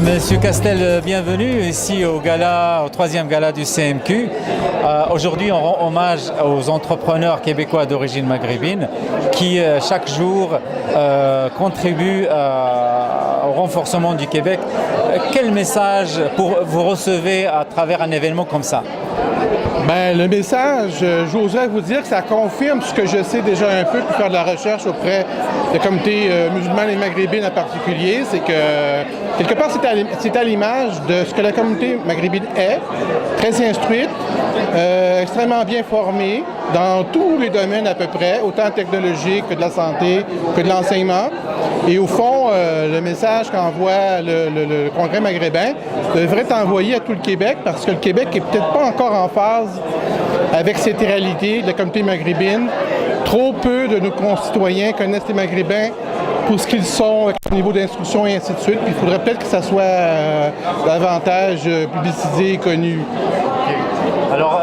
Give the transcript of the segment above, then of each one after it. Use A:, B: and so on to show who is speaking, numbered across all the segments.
A: Monsieur Castel, bienvenue ici au gala, au troisième gala du CMQ. Aujourd'hui, on rend hommage aux entrepreneurs québécois d'origine maghrébine qui, chaque jour, contribuent au renforcement du Québec. Quel message vous recevez à travers un événement comme ça?
B: Ben, le message, j'oserais vous dire que ça confirme ce que je sais déjà un peu pour faire de la recherche auprès des communautés musulmanes et maghrébines en particulier. C'est que, quelque part, c'est à l'image de ce que la communauté maghrébine est, très instruite, extrêmement bien formée dans tous les domaines à peu près, autant technologiques que de la santé, que de l'enseignement. Et au fond, le message qu'envoie le Congrès maghrébin devrait être envoyé à tout le Québec parce que le Québec n'est peut-être pas encore en phase avec cette réalité de la communauté maghrébine. Trop peu de nos concitoyens connaissent les Maghrébins pour ce qu'ils sont au niveau d'instruction et ainsi de suite. Puis il faudrait peut-être que ça soit davantage publicisé et connu.
A: Alors,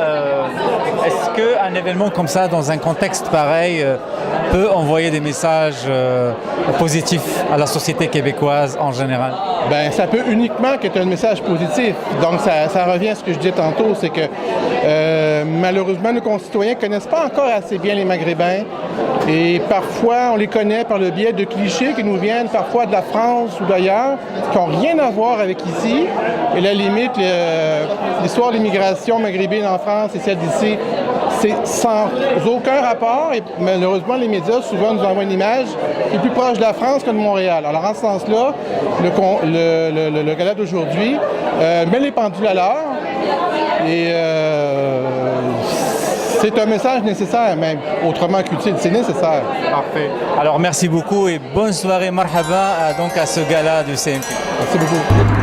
A: est-ce qu'un événement comme ça, dans un contexte pareil, peut envoyer des messages positifs à la société québécoise en général?
B: Bien, ça peut uniquement être un message positif. Donc, ça revient à ce que je disais tantôt, c'est que malheureusement, nos concitoyens ne connaissent pas encore assez bien les Maghrébins. Et parfois, on les connaît par le biais de clichés qui nous viennent parfois de la France ou d'ailleurs, qui n'ont rien à voir avec ici. Et la limite, l'histoire de l'immigration maghrébine en France et celle d'ici, c'est sans aucun rapport. Et malheureusement, les médias souvent nous envoient une image qui est plus proche de la France que de Montréal. Alors, en ce sens-là, le gala d'aujourd'hui met les pendules à l'heure. Et c'est un message nécessaire, même autrement qu'utile, c'est nécessaire.
A: Parfait. Alors merci beaucoup et bonne soirée, marhaba, donc à ce gala du CMQ.
B: Merci beaucoup.